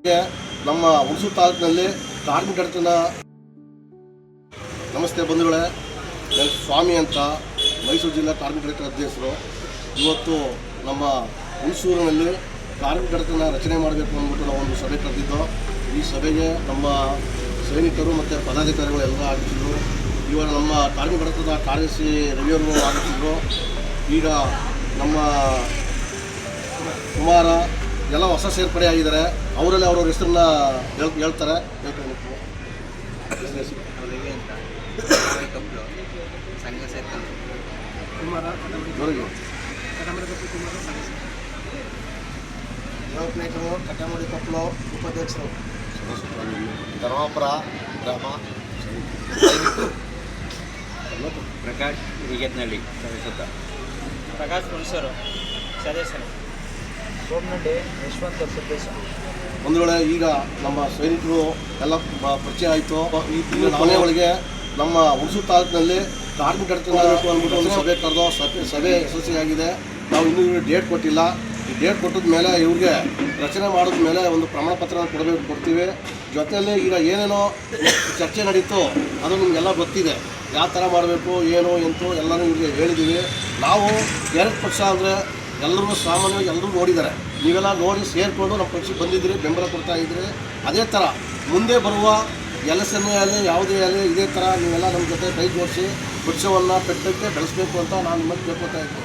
ನಮ್ಮ ಹುಣಸೂರು ತಾಲೂಕಿನಲ್ಲಿ ಕಾರ್ಮಿಕ ಕಡತನ ನಮಸ್ತೆ ಬಂಧುಗಳೇ, ನಾನು ಸ್ವಾಮಿ ಅಂತ ಮೈಸೂರು ಜಿಲ್ಲಾ ಕಾರ್ಮಿಕ ಕಡತನ ಅಧ್ಯಕ್ಷರು. ಇವತ್ತು ನಮ್ಮ ಹುಣಸೂರಿನಲ್ಲಿ ಕಾರ್ಮಿಕ ಕಡತನ ರಚನೆ ಮಾಡಬೇಕು ಅಂದ್ಬಿಟ್ಟು ನಾವು ಒಂದು ಸಭೆ ಕರೆದಿದ್ದು. ಈ ಸಭೆಗೆ ನಮ್ಮ ಸೈನಿಕರು ಮತ್ತು ಪದಾಧಿಕಾರಿಗಳು ಎಲ್ಲ ಆಗಿದ್ರು. ಇವಾಗ ನಮ್ಮ ಕಾರ್ಮಿಕ ಕಡತದ ಕಾರ್ಯದರ್ಶಿ ರವಿಯವರು ಆಗಿದ್ರು. ಈಗ ನಮ್ಮ ಕುಮಾರ ಎಲ್ಲ ಹೊಸ ಸೇರ್ಪಡೆ ಆಗಿದ್ದಾರೆ. ಅವರಲ್ಲಿ ಅವ್ರವ್ರ ಹೆಸರನ್ನ ಹೇಳ್ತಾರೆ. ಯೋಗನಾಯಕರು ಕಟ್ಟಮಡಿ ಕೊಪ್ಪಲು ಉಪಾಧ್ಯಕ್ಷರು ಧರ್ಮಾಪುರ ಗ್ರಾಮ ಪ್ರಕಾಶ್ ಹಿರಿಗೆತ್ನಳ್ಳಿ ಸದಸ್ಯತ್ವ ಪ್ರಕಾಶ್ ಪುರುಷರು ಸದಸ್ಯರು ಸೋಮನಡ್ಡಿ ಯಶವಂತ ಸದಸ್ಯ. ಒಂದು ವೇಳೆ ಈಗ ನಮ್ಮ ಸೈನಿಕರು ಎಲ್ಲ ಪರಿಚಯ ಆಯಿತು. ಈ ತಿಂಗಳ ಕೊನೆ ಒಳಗೆ ನಮ್ಮ ಹುಣಸೂರು ತಾಲೂಕಿನಲ್ಲಿ ಕಾರ್ಮಿಕ ಕಡತನ ಮಾಡಬೇಕು ಅಂದ್ಬಿಟ್ಟು ಒಂದು ಸಭೆ ಕರೆದು ಸಭೆ ಯಶಸ್ವಿಯಾಗಿದೆ. ನಾವು ಇನ್ನೂ ಡೇಟ್ ಕೊಟ್ಟಿಲ್ಲ. ಈ ಡೇಟ್ ಕೊಟ್ಟಿದ ಮೇಲೆ ಇವ್ರಿಗೆ ರಚನೆ ಮಾಡಿದ ಮೇಲೆ ಒಂದು ಪ್ರಮಾಣ ಪತ್ರ ಕೊಡ್ತೀವಿ. ಜೊತೆಯಲ್ಲಿ ಈಗ ಏನೇನೋ ಚರ್ಚೆ ನಡೀತು ಅದು ನಿಮಗೆಲ್ಲ ಗೊತ್ತಿದೆ. ಯಾವ ಥರ ಮಾಡಬೇಕು ಏನು ಎಂತೂ ಎಲ್ಲನೂ ಇವ್ರಿಗೆ ಹೇಳಿದ್ದೀವಿ. ನಾವು ಎರಡು ಪಕ್ಷ ಅಂದರೆ ಎಲ್ಲರೂ ಸಾಮಾನ್ಯವಾಗಿ ಎಲ್ಲರೂ ನೋಡಿದ್ದಾರೆ. ನೀವೆಲ್ಲ ನೋಡಿ ಸೇರಿಕೊಂಡು ನಮ್ಮ ಪಕ್ಷಕ್ಕೆ ಬಂದಿದ್ದೀರಿ, ಬೆಂಬಲ ಕೊಡ್ತಾ ಇದ್ದೀರಿ. ಅದೇ ಥರ ಮುಂದೆ ಬರುವ ಎಲೆಸನ್ನೇ ಆಗಲಿ ಯಾವುದೇ ಆಗಲಿ ಇದೇ ಥರ ನೀವೆಲ್ಲ ನಮ್ಮ ಜೊತೆ ಕೈ ಜೋಡಿಸಿ ಪಕ್ಷವನ್ನು ಪೆಟ್ಟಕ್ಕೆ ಬೆಳೆಸಬೇಕು ಅಂತ ನಾನು ನಿಮ್ಮನ್ನು ಕೇಳ್ಕೊತಾ ಇದ್ದೀನಿ.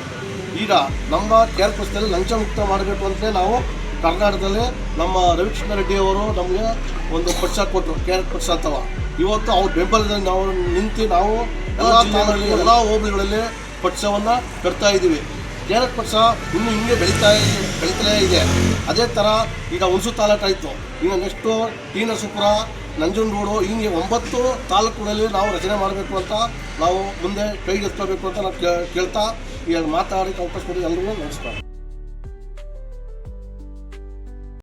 ಈಗ ನಮ್ಮ ಕೇರ್ ಪಕ್ಷದಲ್ಲಿ ಲಂಚ ಮುಕ್ತ ಮಾಡಬೇಕು ಅಂತಲೇ ನಾವು ಕರ್ನಾಟಕದಲ್ಲಿ ನಮ್ಮ ರವಿಕೃಷ್ಣ ರೆಡ್ಡಿ ಅವರು ನಮಗೆ ಒಂದು ಪಕ್ಷ ಕೊಟ್ಟರು, ಕೇರ್ ಪಕ್ಷ ಅಂತವ. ಇವತ್ತು ಅವ್ರ ಬೆಂಬಲದಲ್ಲಿ ನಾವು ನಿಂತು ನಾವು ಎಲ್ಲ ತಾಲೂಕಿನಲ್ಲಿ ಎಲ್ಲ ಹೋಬಳಿಗಳಲ್ಲಿ ಪಕ್ಷವನ್ನು ಕಟ್ತಾ ಇದ್ದೀವಿ. ಕೇರಳ ಪಕ್ಷ ಇನ್ನೂ ಹಿಂಗೆ ಬೆಳೀತಲೇ ಇದೆ. ಅದೇ ಥರ ಈಗ ಹುಣಸೂರು ತಾಲೂಕು ಆಯಿತು. ಈಗ ನೆಕ್ಸ್ಟು ಟಿ ನರಸೀಪುರ, ನಂಜನಗೂಡು, ಹಿಂಗೆ 9 ತಾಲೂಕುಗಳಲ್ಲಿ ನಾವು ರಚನೆ ಮಾಡಬೇಕು ಅಂತ ನಾವು ಮುಂದೆ ಕೈಗೆತ್ಕೋಬೇಕು ಅಂತ ನಾವು ಕೇಳ್ತಾ ಈಗ ಮಾತಾಡೋಕ್ಕೆ ಅವಕಾಶ ಕೊಡಿ. ಎಲ್ಲರಿಗೂ ನಮಸ್ಕಾರ.